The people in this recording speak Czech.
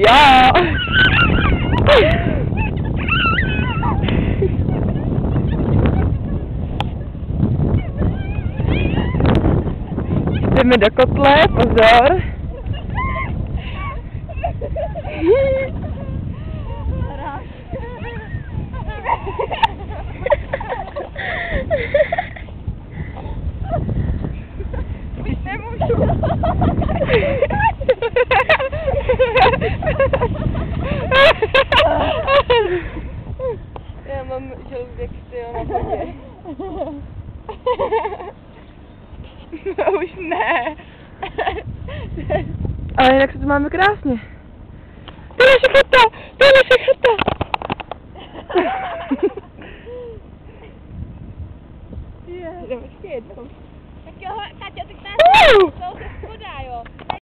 Jo! Jdeme do kotle, pozor. Už nemůžu. Já mám žaludek na vodě. No už ne. Ale jinak se to máme krásně. To je naše chata! To je naše chata! Jdeme ještě jednou. Tak jo, Káťa, tak nás...